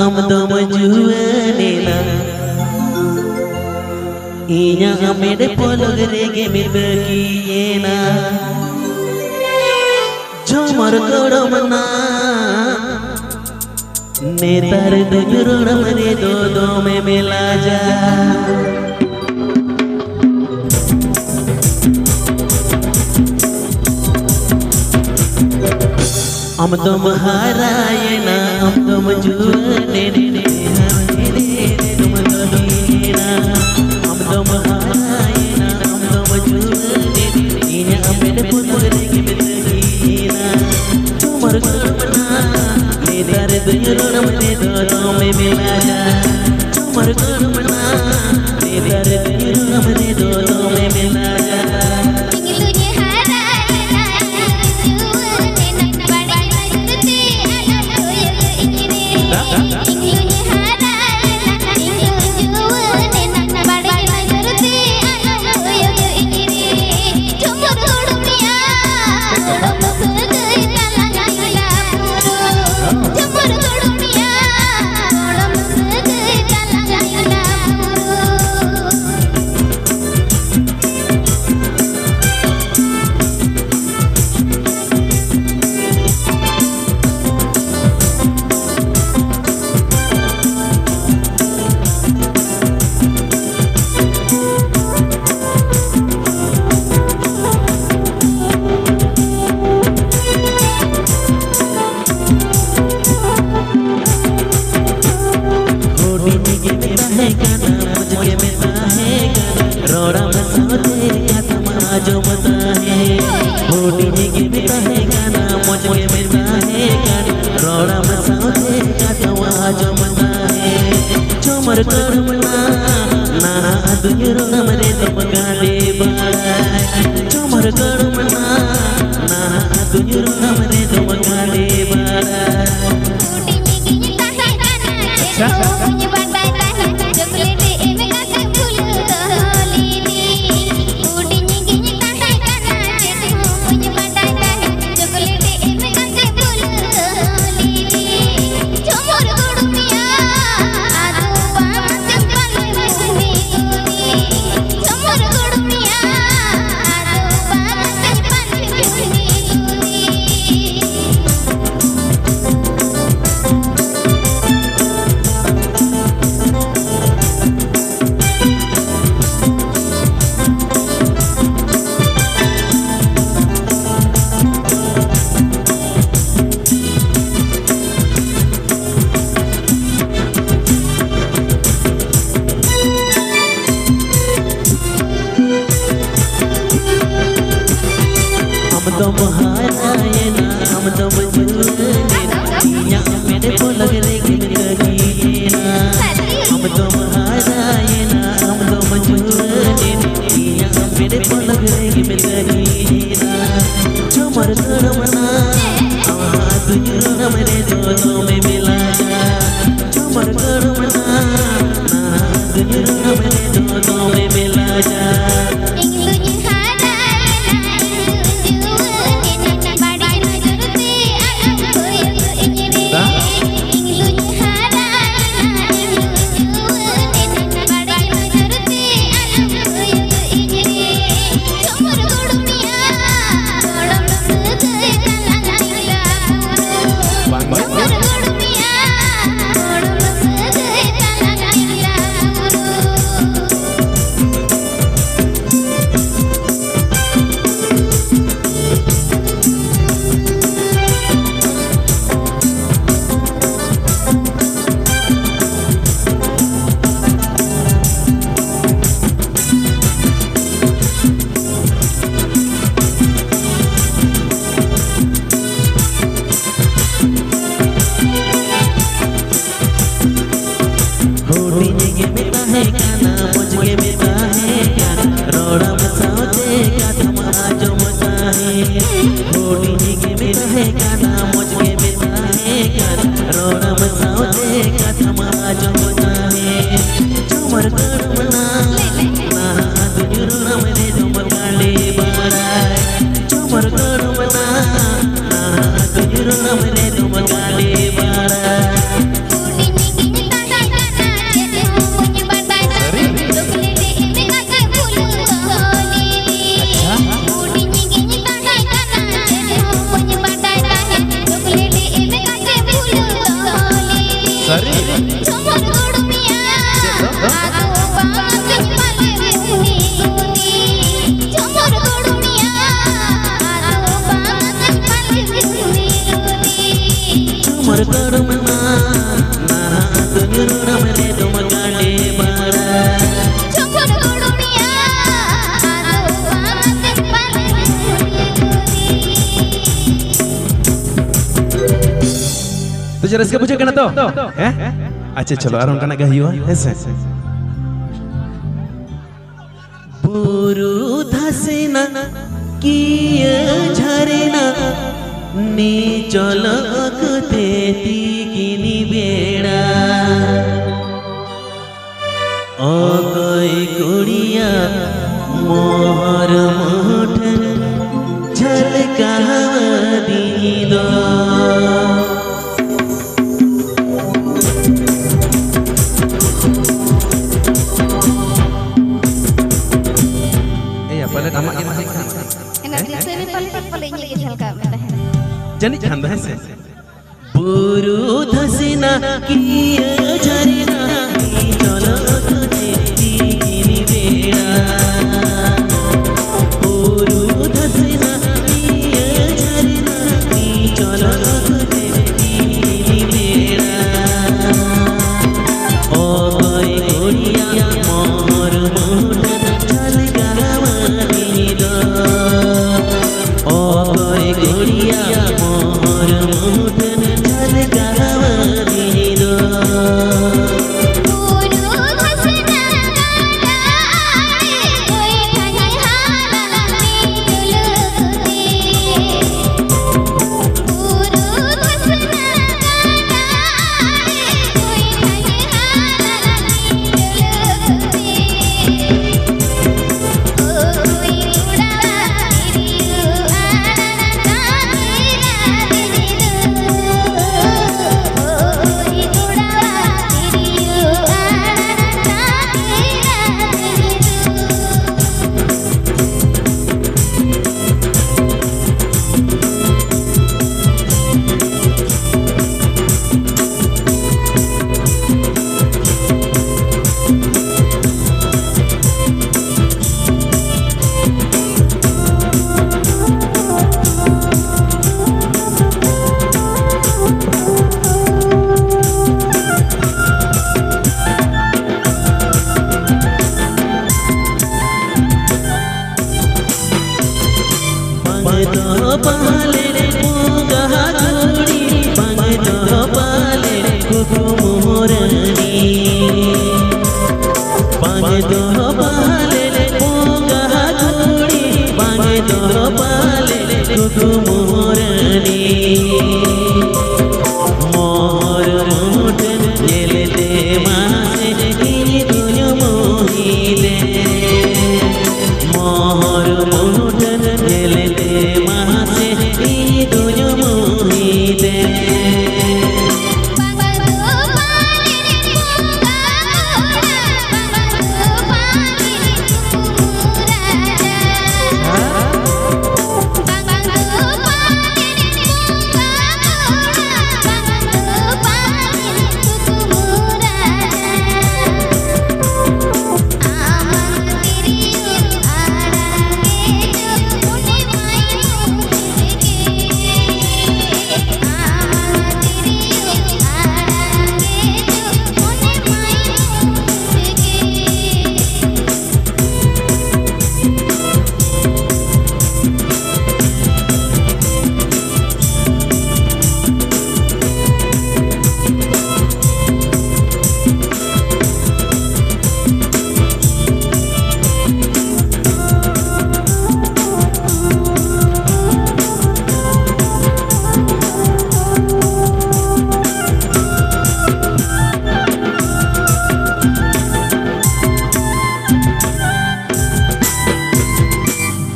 am dom juanena inya amede pologrege mitkiena jomar kodamna netar dujurona mane do me mila ja am dom harayena am dom juanena dom dogina am dom harayena am dom juanena inya amede pologrege mitkiena jomar kodamna netar dujurona mane do me mila ja jomar kodamna netar dujurona mane do me mila ja जो मता है होटी के मिलता है गाना मुझे मिलता है गाना रोड़ा मसाते का तवा जो मता है चमर करमना नाना दुनिया नमरे तुम गाले बाय चमर करमना नाना दुनिया नमरे तुम गाले बाय होटी में गिनता है गाना मुझे बताता है चॉकलेट में का फूल होली दी सरी झुमर गुड़मिया आगो बात पाले गुनी गुनी झुमर गुड़मिया आगो बात पाले गुनी गुनी झुमर गुड़मिया ना दुनिया रमले तुम गाने बारा झुमर गुड़मिया आगो बात पाले गुनी गुनी तो जरा इसके पूछे कहना तो हैं अच्छा चलो आराम करना क्या हुआ ऐसे बुरु धसेना किए झरेना नी चलक तेती किनी बेड़ा अगई गुड़िया मोहर मोठन झलका दीदा जनी छंद है से बुरु धसेना किए झरेना नी चलक तेती किनी बेड़ा बुरु धसेना किए झरेना नी चलक तेती किनी बेड़ा ओ गई गुड़िया मोहर मोठन झलकावा दीदा ओ गई गुड़िया मोहर मोठन झलकावा दीदा बुरु धसना गाए कोई ठनी हाला नीलुकुती बुरु धसना गाए कोई ठनी हाला नीलुकुती ओ कोई उड़ावा तिरियु आना नाहीरा दिदु ओ कोई उड़ावा तिरियु आना नाहीरा दिदु पंगतो पाले रे पूगा गुड़ी पंगतो पाले रे कुकुमोरनी पंगतो पाले रे पूगा गुड़ी पंगतो पाले रे कुकुमोरनी मोहर मोठन लेले मासे ही दुनिया मोहिते मोहर मोठन लेले मासे ही दुनिया मोहिते पंगतो पाले रे पूगा घोड़ा पंगतो पाले रे कुमुराजा पंगतो पाले रे पूगा घोड़ा पंगतो पाले रे कुमुराजा आमन तिरियु आरागे जो मुनि माई मुझके आमन तिरियु आरागे जो मुनि माई मुझके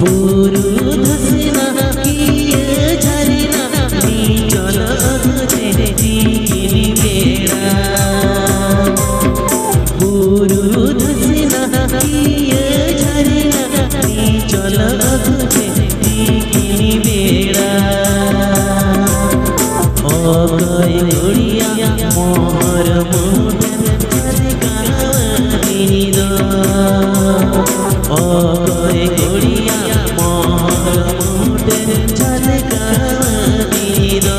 बुरु धसेना किए झरेना नी चलक तेती किनी बेड़ा बुरु धसेना किए झरेना नी चलक तेती किनी बेड़ा ओ गई गुड़िया मोहर मुंडन झलकावनी दो ओ कोई गुड़िया मोहर मुंडन झलकावनी दो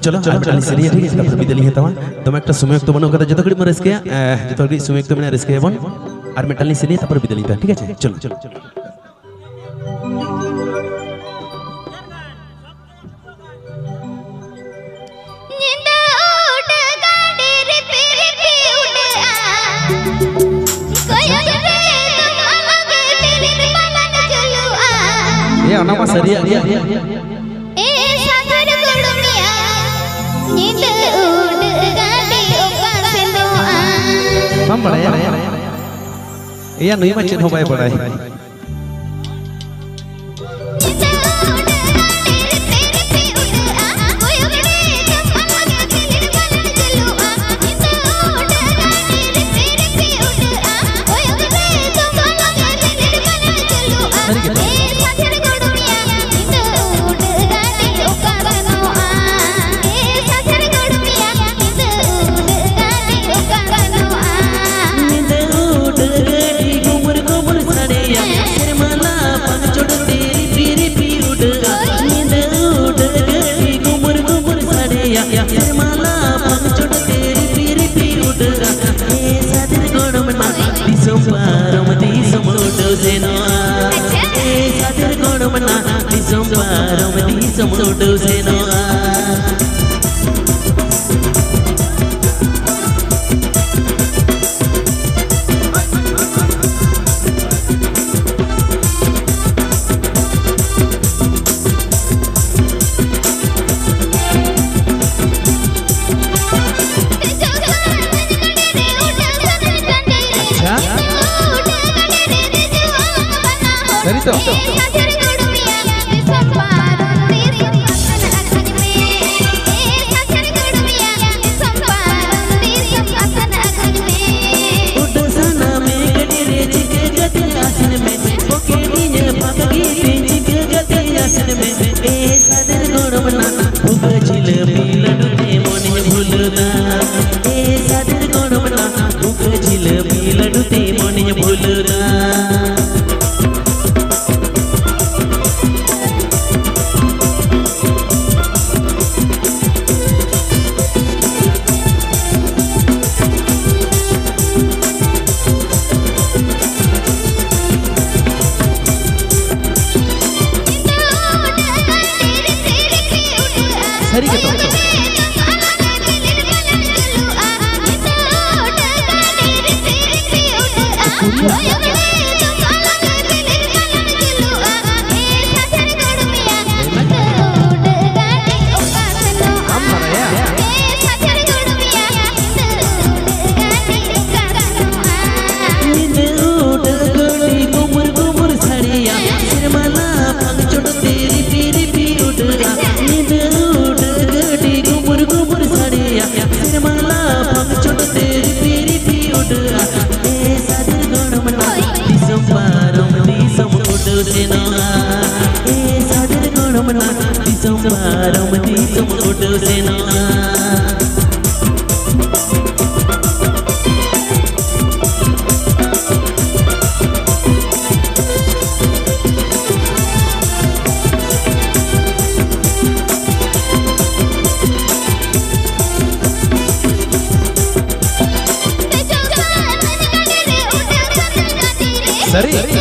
चलो चलो सरिया ठीक है तब बिदली हेता तुम एक सुमयुक्त बनो कदा जतो घड़ी मरस के जतो घड़ी सुमयुक्त में रस के बन और मेटलनी सरिया तब बिदली था ठीक है चलो चलो ये आना मा सरिया हम बड़ा यार ये नहीं मत हो पाए बड़ा Oi सरी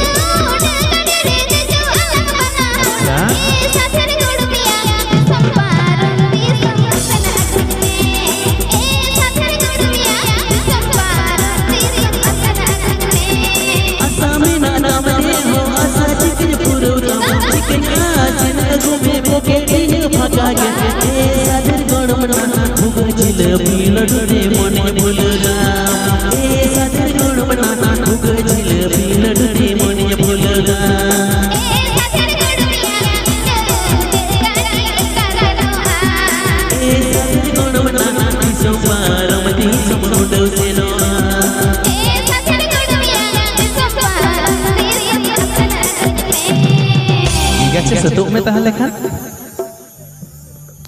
सतुक में ताहले खान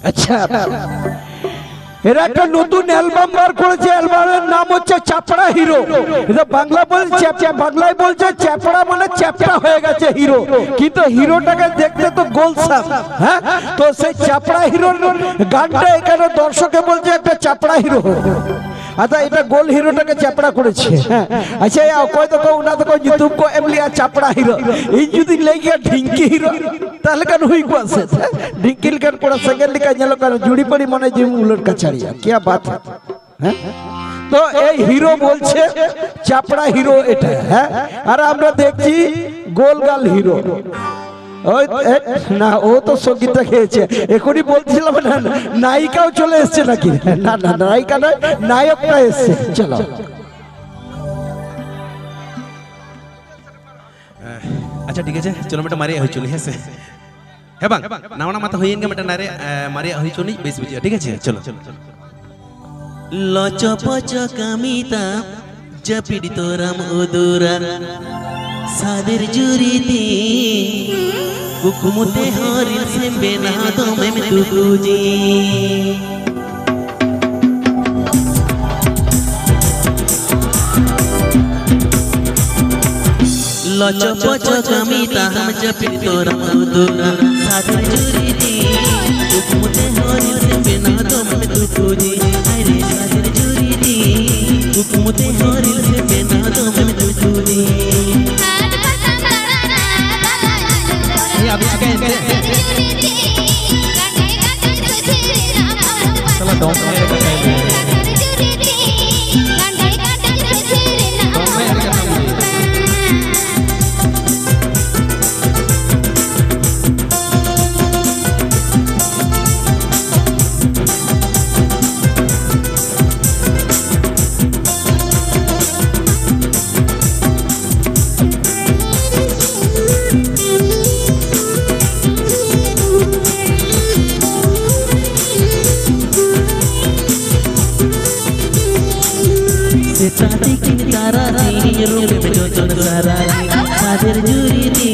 আচ্ছা এরা একটা নতুন অ্যালবাম বার করেছে অ্যালবামের নাম হচ্ছে চাপড়া হিরো এটা বাংলায় বলছে চাপড়া মানে চ্যাপটা হয়ে গেছে হিরো কিন্তু হিরোটাকে দেখতে তো গোলসাপ হ্যাঁ তো সেই চাপড়া হিরোর গানটা এখানে দর্শকে বলছে একটা চাপড়া হিরো আচ্ছা এটা গোল হিরোটাকে চাপড়া করেছে আচ্ছা কই তো না তো ইউটিউব को एमलिया চাপড়া হিরো এই যদি লেগে ঢিঙ্কি হিরো তাহলে কেন হই কোসে ঢিঙ্কিল কেন কোড়া সেকেন্ড লিখা যেল কেন জুড়ি পড়ি মনে যে উলট কাছাড়িয়া কি বাত হ্যাঁ তো এই হিরো বলছে চাপড়া হিরো এটা হ্যাঁ আর আমরা দেখছি গোলগাল হিরো ওই না ও তো সঙ্গীতটা খেয়েছে এখনই বলছিলাম না নায়িকাও চলে এসেছে নাকি না না নায়িকা নয় নায়কটা এসেছে চলো अच्छा ठीक है चलो बेटा मारे हुई चुनी है से है बांग नावना माता हुई इनके बेटा नारे मारे हुई चुनी बेस बजे ठीक है चलो लचो पचो कामिता जपिडी तोराम उदुरा सादिर जुरीती कुकुमुते हरिल से बेना तो मैं तुकुजी लचो पचो कामिता हम जपिडी तोराम उदुरा सादिर जुरीती कुकुमुते हरिल से बेना तो मैं तुकुजी अरे सादिर जुरीती कुकुमुते हरिल से बेना तो मैं तुकुजी सादर जुरीती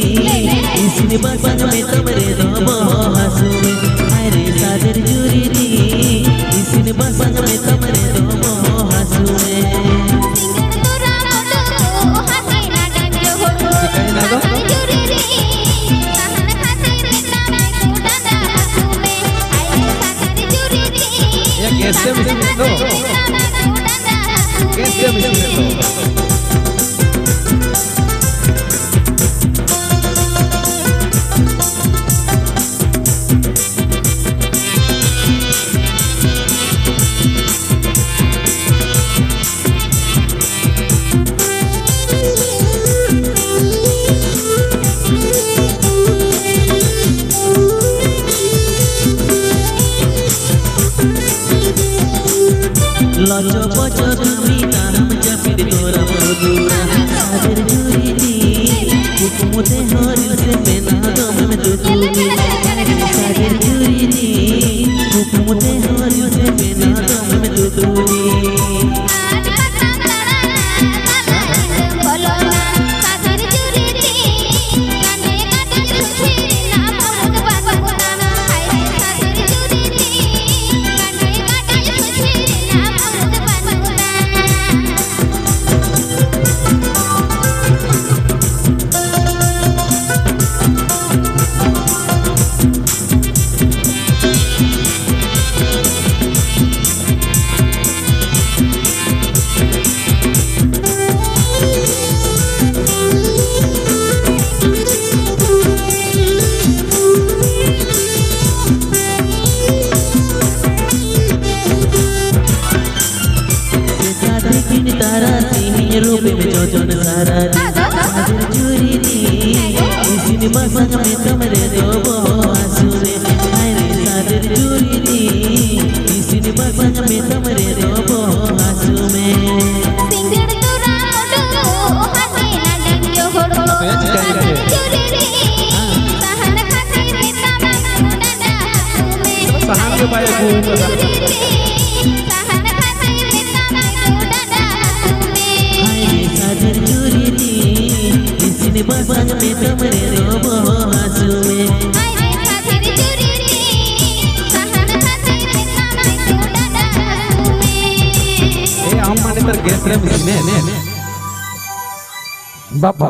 इसने बसंग में तमरे दो हंसुए अरे सादर जुरीती इसने बसंग में तमरे दो हंसुए लचो पचो कामिता हम जपिडी तोराम उदुरा सादिर जुरीती कुकुमुते हरिल से बेना तो मैं तुकुजी सादिर जुरीती कुकुमुते हरिल से बेना तो मैं तुकुजी सारा दिन चूरी दी इसी बसंग में तुमरे दो आंसू में अरे सारा चूरी दी इसी बसंग में तुमरे दो आंसू में सिंगड़ तुरा मोटो हाथे ना डंजो होड़ो सागर चूरी दी सहन खाते नेता डाडा में सहान के बाय को सहन खाते नेता डाडा में अरे सारा चूरी दी इसी बसंग में तुमरे दो आंसू में आईरे खातिर चूरी दी सहन खाते नेता डाडा में ए हम माने तर गैस रे मशीन है बाबा